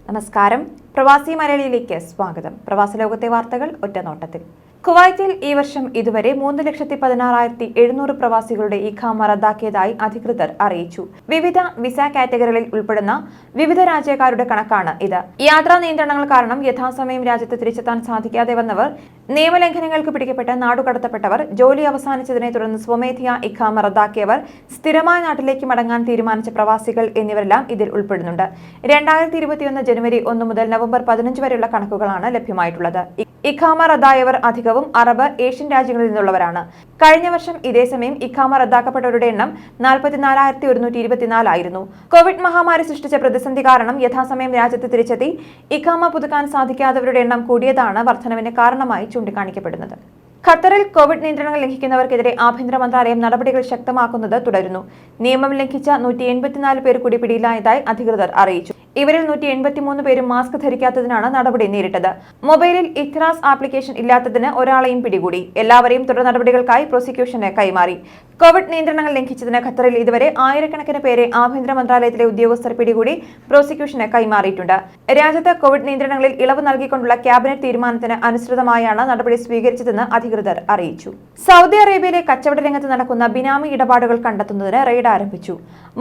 നമസ്കാരം. പ്രവാസി മലയാളിയിലേക്ക് സ്വാഗതം. പ്രവാസ ലോകത്തെ വാർത്തകൾ ഒറ്റനോട്ടത്തിൽ. കുവൈറ്റിൽ ഈ വർഷം ഇതുവരെ 3,16,700 പ്രവാസികളുടെ ഇഖാമ റദ്ദാക്കിയതായി അധികൃതർ അറിയിച്ചു. വിവിധ വിസ കാറ്റഗറികളിൽ ഉൾപ്പെടുന്ന വിവിധ രാജ്യക്കാരുടെ കണക്കാണ് ഇത്. യാത്രാ നിയന്ത്രണങ്ങൾ കാരണം യഥാസമയം രാജ്യത്ത് തിരിച്ചെത്താൻ സാധിക്കാതെ വന്നവർ, നിയമലംഘനങ്ങൾക്ക് പിടിക്കപ്പെട്ട് നാടുകടത്തപ്പെട്ടവർ, ജോലി അവസാനിച്ചതിനെ തുടർന്ന് സ്വമേധയാ ഇഖാമ റദ്ദാക്കിയവർ, സ്ഥിരമായ നാട്ടിലേക്ക് മടങ്ങാൻ തീരുമാനിച്ച പ്രവാസികൾ എന്നിവരെല്ലാം ഇതിൽ ഉൾപ്പെടുന്നുണ്ട്. 2021 ജനുവരി 1 മുതൽ നവംബർ 15 വരെയുള്ള കണക്കുകളാണ് ലഭ്യമായിട്ടുള്ളത്. ഇഖാമ റദ്ദായവർ അധികവും അറബ്, ഏഷ്യൻ രാജ്യങ്ങളിൽ നിന്നുള്ളവരാണ്. കഴിഞ്ഞ വർഷം ഇതേസമയം ഇഖാമ റദ്ദാക്കപ്പെട്ടവരുടെ എണ്ണം 44,124 ആയിരുന്നു. കോവിഡ് മഹാമാരി സൃഷ്ടിച്ച പ്രതിസന്ധി കാരണം യഥാസമയം രാജ്യത്ത് തിരിച്ചെത്തി ഇഖാമ പുതുക്കാൻ സാധിക്കാത്തവരുടെ എണ്ണം കൂടിയതാണ് വർധനവിന് കാരണമായി ചൂണ്ടിക്കാണിക്കപ്പെടുന്നത്. ഖത്തറിൽ കോവിഡ് നിയന്ത്രണങ്ങൾ ലംഘിക്കുന്നവർക്കെതിരെ ആഭ്യന്തര മന്ത്രാലയം നടപടികൾ ശക്തമാക്കുന്നത് തുടരുന്നു. നിയമം ലംഘിച്ച 184 പേർ കൂടി പിടിയിലായതായി അധികൃതർ അറിയിച്ചു. ഇവരിൽ 183 പേരും മാസ്ക് ധരിക്കാത്തതിനാണ് നടപടി നേരിട്ടത്. മൊബൈലിൽ ഇഖ്റാസ് ആപ്ലിക്കേഷൻ ഇല്ലാത്തതിന് ഒരാളെയും പിടികൂടി. എല്ലാവരെയും തുടർ നടപടികൾക്കായി പ്രോസിക്യൂഷന് കൈമാറി. കോവിഡ് നിയന്ത്രണങ്ങൾ ലംഘിച്ചതിന് ഖത്തറിൽ ഇതുവരെ ആയിരക്കണക്കിന് പേരെ ആഭ്യന്തര മന്ത്രാലയത്തിലെ ഉദ്യോഗസ്ഥർ പിടികൂടി പ്രോസിക്യൂഷന് കൈമാറിയിട്ടുണ്ട്. രാജ്യത്ത് കോവിഡ് നിയന്ത്രണങ്ങളിൽ ഇളവ് നൽകിക്കൊണ്ടുള്ള ക്യാബിനറ്റ് തീരുമാനത്തിന് അനുസൃതമായാണ് നടപടി സ്വീകരിച്ചതെന്ന് അധികൃതർ അറിയിച്ചു. സൗദി അറേബ്യയിലെ കച്ചവട രംഗത്ത് നടക്കുന്ന ബിനാമി ഇടപാടുകൾ കണ്ടെത്തുന്നതിന് റെയ്ഡ് ആരംഭിച്ചു.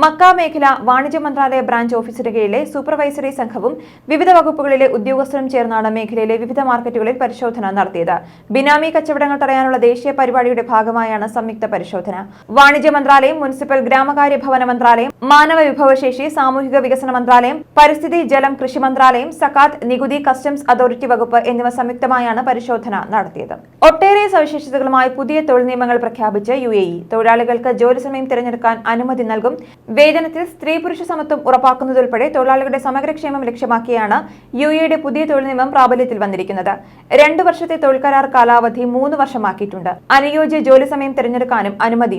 മക്ക മേഖല വാണിജ്യ മന്ത്രാലയ ബ്രാഞ്ച് ഓഫീസിന് കീഴിലെ സൂപ്പർവൈസറി സംഘവും വിവിധ വകുപ്പുകളിലെ ഉദ്യോഗസ്ഥരും ചേർന്നാണ് മേഖലയിലെ വിവിധ മാർക്കറ്റുകളിൽ പരിശോധന നടത്തിയത്. ബിനാമി കച്ചവടങ്ങൾ തടയാനുള്ള ദേശീയ പരിപാടിയുടെ ഭാഗമായാണ് സംയുക്ത പരിശോധന. വാണിജ്യ മന്ത്രാലയം, മുനിസിപ്പൽ ഗ്രാമകാര്യ ഭവന മന്ത്രാലയം, മാനവ വിഭവശേഷി സാമൂഹിക വികസന മന്ത്രാലയം, പരിസ്ഥിതി ജലം കൃഷി മന്ത്രാലയം, സക്കാത്ത്, നികുതി, കസ്റ്റംസ് അതോറിറ്റി വകുപ്പ് എന്നിവ സംയുക്തമായാണ് പരിശോധന നടത്തിയത്. ഒട്ടേറെ സവിശേഷതകളുമായി പുതിയ തൊഴിൽ നിയമങ്ങൾ പ്രഖ്യാപിച്ച് UAE. തൊഴിലാളികൾക്ക് ജോലി സമയം തിരഞ്ഞെടുക്കാൻ അനുമതി നൽകും. വേതനത്തിൽ സ്ത്രീ പുരുഷ സമത്വം ഉറപ്പാക്കുന്നതുൾപ്പെടെ തൊഴിലാളികളുടെ സമഗ്രക്ഷേമം ലക്ഷ്യമാക്കിയാണ് UAEയുടെ പുതിയ തൊഴിൽ നിയമം പ്രാബല്യത്തിൽ വന്നിരിക്കുന്നത്. 2 വർഷത്തെ തൊഴിൽ കരാർ കാലാവധി 3 വർഷമാക്കിയിട്ടുണ്ട്. അനുയോജ്യ ജോലി സമയം തിരഞ്ഞെടുക്കാനും അനുമതിയുണ്ട്.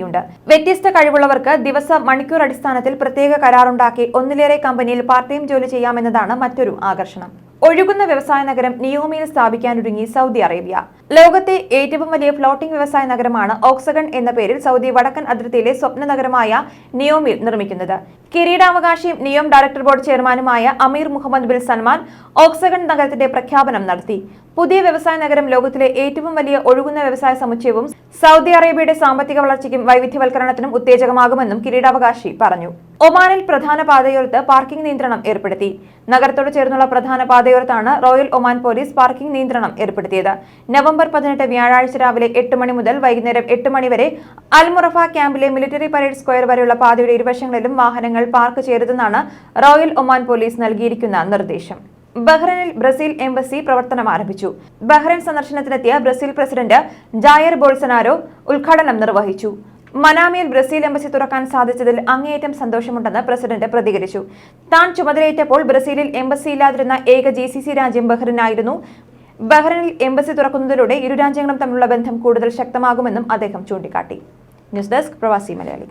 വ്യത്യസ്ത കഴിവുള്ളവർക്ക് ദിവസ മണിക്കൂർ അടിസ്ഥാനത്തിൽ പ്രത്യേക കരാറുണ്ടാക്കി ഒന്നിലേറെ കമ്പനിയിൽ പാർട്ട് ടൈം ജോലി ചെയ്യാമെന്നതാണ് മറ്റൊരു ആകർഷണം. ഒഴുകുന്ന വ്യവസായ നഗരം നിയോമിയിൽ സ്ഥാപിക്കാനൊരുങ്ങി സൗദി അറേബ്യ. ലോകത്തെ ഏറ്റവും വലിയ ഫ്ലോട്ടിംഗ് വ്യവസായ നഗരമാണ് ഓക്സഗൺ എന്ന പേരിൽ സൗദി വടക്കൻ അതിർത്തിയിലെ സ്വപ്ന നഗരമായ നിയോമിൽ നിർമ്മിക്കുന്നത്. കിരീടാവകാശിയും നിയോം ഡയറക്ടർ ബോർഡ് ചെയർമാനുമായ അമീർ മുഹമ്മദ് ബിൻ സൽമാൻ ഓക്സഗൺ നഗരത്തിന്റെ പ്രഖ്യാപനം നടത്തി. പുതിയ വ്യവസായ നഗരം ലോകത്തിലെ ഏറ്റവും വലിയ ഒഴുകുന്ന വ്യവസായ സമുച്ചയവും സൗദി അറേബ്യയുടെ സാമ്പത്തിക വളർച്ചയ്ക്കും വൈവിധ്യവൽക്കരണത്തിനും ഉത്തേജകമാകുമെന്നും കിരീടാവകാശി പറഞ്ഞു. ഒമാനിൽ പ്രധാന പാതയോരത്ത് പാർക്കിംഗ് നിയന്ത്രണം ഏർപ്പെടുത്തി. നഗരത്തോട് ചേർന്നുള്ള പ്രധാന പാതയോരത്താണ് റോയൽ ഒമാൻ പോലീസ് പാർക്കിംഗ് നിയന്ത്രണം ഏർപ്പെടുത്തിയത്. നവംബർ 18 വ്യാഴാഴ്ച രാവിലെ 8 മണി മുതൽ വൈകുന്നേരം 8 മണി വരെ അൽമുറഫ ക്യാമ്പിലെ മിലിറ്ററി പരേഡ് സ്ക്വയർ വരെയുള്ള പാതയുടെ ഇരുവശങ്ങളിലും വാഹനങ്ങൾ പാർക്ക് ചെയ്യരുതെന്നാണ് റോയൽ ഒമാൻ പോലീസ് നൽകിയിരിക്കുന്ന നിർദ്ദേശം. ബഹ്റൈനിൽ ബ്രസീൽ എംബസി പ്രവർത്തനം ആരംഭിച്ചു. ബഹ്റൈൻ സന്ദർശനത്തിനെത്തിയ ബ്രസീൽ പ്രസിഡന്റ് ജായർ ബോൾസനാരോ ഉദ്ഘാടനം നിർവഹിച്ചു. മനാമയിൽ ബ്രസീൽ എംബസി തുറക്കാൻ സാധിച്ചതിൽ അങ്ങേയറ്റം സന്തോഷമുണ്ടെന്ന് പ്രസിഡന്റ് പ്രതികരിച്ചു. താൻ ചുമതലയേറ്റപ്പോൾ ബ്രസീലിൽ എംബസി ഇല്ലാതിരുന്ന ഏക GCC രാജ്യം ബഹ്റൈനായിരുന്നു. ബഹ്റൈനിൽ എംബസി തുറക്കുന്നതിലൂടെ ഇരു രാജ്യങ്ങളും തമ്മിലുള്ള ബന്ധം കൂടുതൽ ശക്തമാകുമെന്നും അദ്ദേഹം ചൂണ്ടിക്കാട്ടി. ന്യൂസ് ഡെസ്ക് പ്രവാസി മലയാളി.